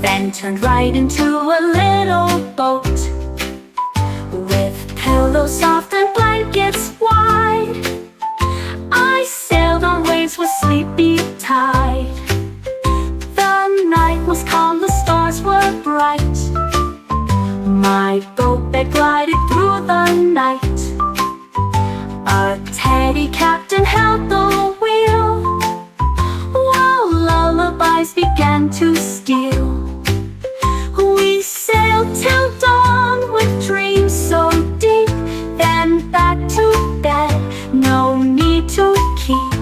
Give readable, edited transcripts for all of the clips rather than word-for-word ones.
then turned right into a little boat with pillows soft and blankets wide. I sailed on waves with sleepy tide. The night was calm, the stars were bright. My boat bed glided through the night. A teddy captain held the wheel, while lullabies began to steal. We sailed till dawn with dreams so deep, then back to bed, no need to keep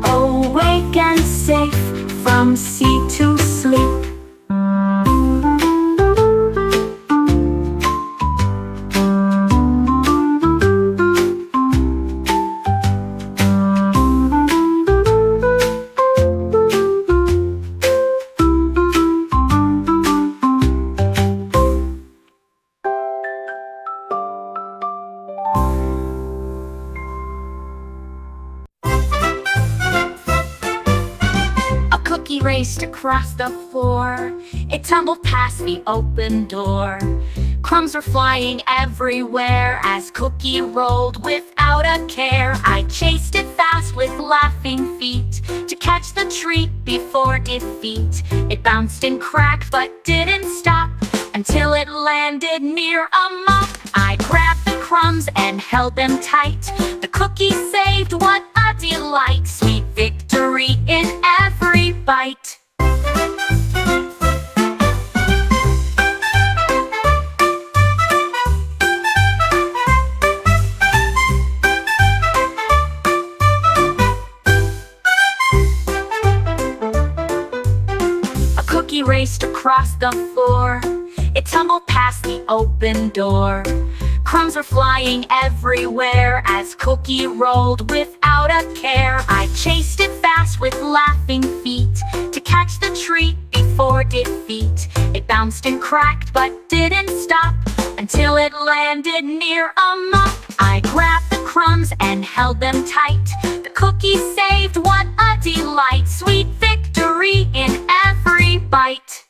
awake and safe from sea to sleep. Cookie raced across the floor. It tumbled past the open door. Crumbs were flying everywhere as Cookie rolled without a care. I chased it fast with laughing feet to catch the treat before defeat. It bounced and cracked but didn't stop until it landed near a mop. I grabbed the crumbs and held them tight. The cookie saved, what a delight! Sweet victory in every bite. A cookie raced across the floor. It tumbled past the open door. Crumbs were flying everywhere as Cookie rolled without a care. I chased it fast with laughing feet to catch the treat before defeat. It bounced and cracked but didn't stop until it landed near a mop. I grabbed the crumbs and held them tight. The cookie saved, what a delight! Sweet victory in every bite.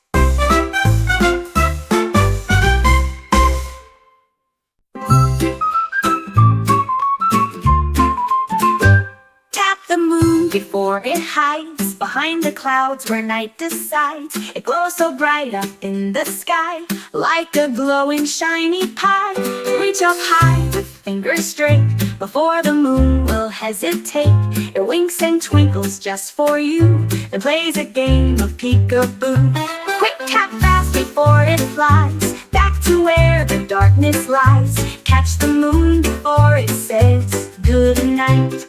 The moon before it hides behind the clouds where night decides. It glows so bright up in the sky, like a glowing shiny pie. Reach up high with fingers straight before the moon will hesitate. It winks and twinkles just for you. It plays a game of peekaboo. Quick tap fast before it flies back to where the darkness lies. Catch the moon before it says good night.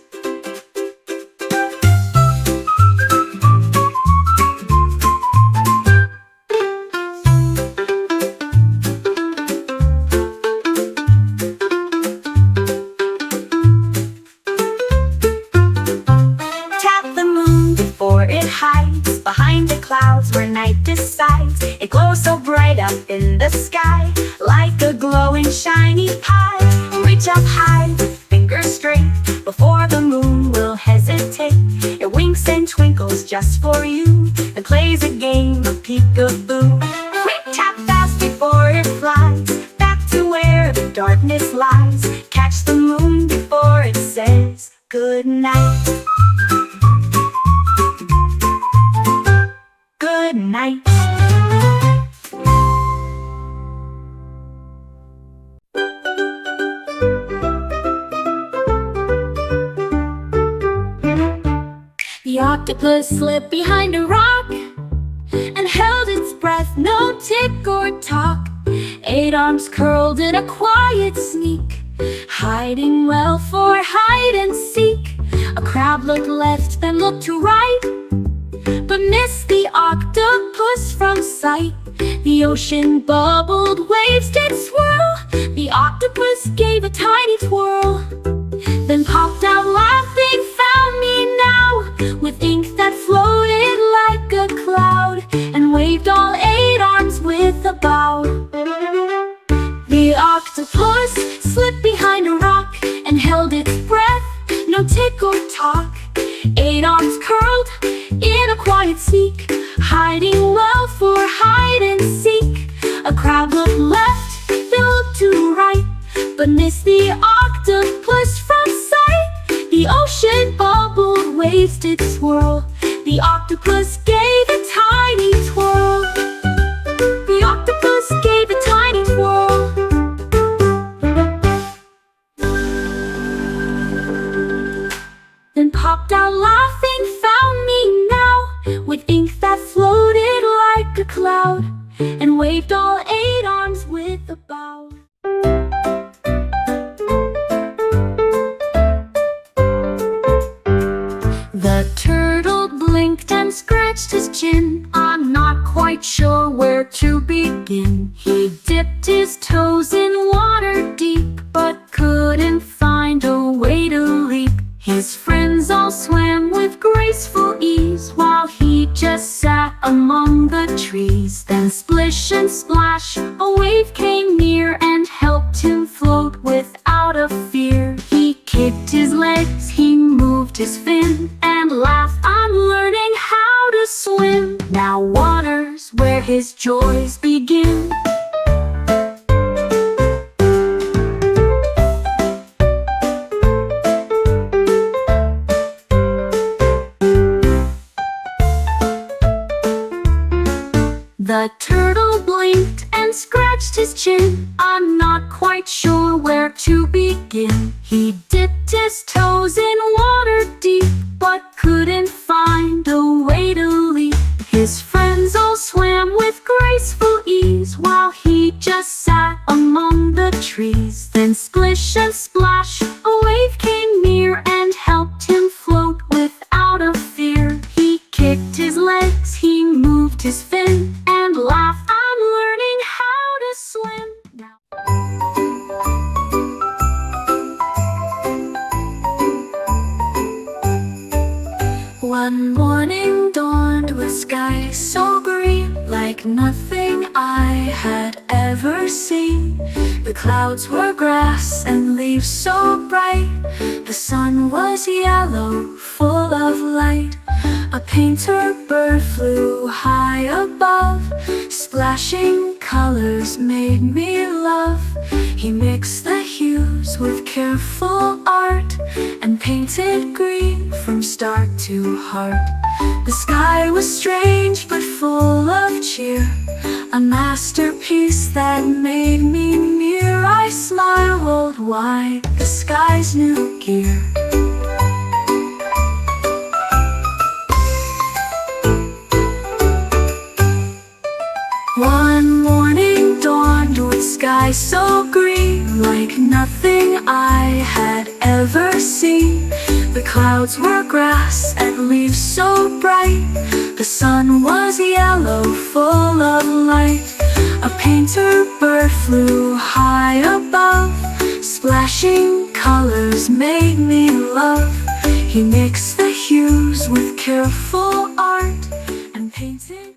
Hides behind the clouds where night decides. It glows so bright up in the sky, like a glowing shiny pie. Reach up high with fingers straight before the moon will hesitate. It winks and twinkles just for you and plays a game of peekaboo. Quick tap fast before it flies back to where the darkness lies. Catch the moon before it says good night. Good night. The octopus slipped behind a rock and held its breath, no tick or talk. 8 arms curled in a quiet sneak, hiding well for hide and seek. A crab looked left, then looked to right, but missed the octopus from sight. The ocean bubbled, waves did swirl. The octopus gave a tiny twirl, then popped out laughing, found me now, with ink that floated like a cloud, and waved all 8 arms with a bow. The octopus slipped behind a rock and held its breath, no tick or talk. 8 arms curled in a quiet sneak, hiding well for hide and seek. A crowd looked left, they looked to right, but missed the octopus from sight. The ocean bubbled, waves did swirl. The octopus gave a tiny twirl. The octopus gave a tiny twirl. Then popped out laughing, found me now, with ink that floated like a cloud, and waved all 8 arms with a bow. The turtle blinked and scratched his chin. I'm not quite sure where to begin. He dipped his toes in water deep, but couldn't find a way to leap. His friends all swam with graceful ease, while he just sat among the trees. Then splish and splash, a wave came near and helped him float without a fear. He kicked his legs, he moved his fin, and laughed, I'm learning how to swim. Now water's where his joys begin. The turtle blinked and scratched his chin. I'm not quite sure where to begin. He dipped his toes in water deep, but couldn't find a way to leap. His friends all swam with graceful ease, while he just sat among the trees. Then splish and splash, a wave came near and helped him float without a fear. He kicked his legs, he moved his fin, and laughed, I'm learning how to swim now. One morning dawned with skies so green, like nothing I had ever seen. The clouds were grass and leaves so bright. The sun was yellow, full of light. A painter bird flew high above. Splashing colors made me love. He mixed the hues with careful art, and painted green from start to heart. The sky was strange but full of cheer, a masterpiece that made me near. I smile worldwide, the sky's new gear. One morning dawned with skies so green, like nothing I had ever seen. The clouds were grass and leaves so bright. The sun was yellow, full of light. A painter bird flew high above. Splashing colors made me love. He mixed the hues with careful art, and painted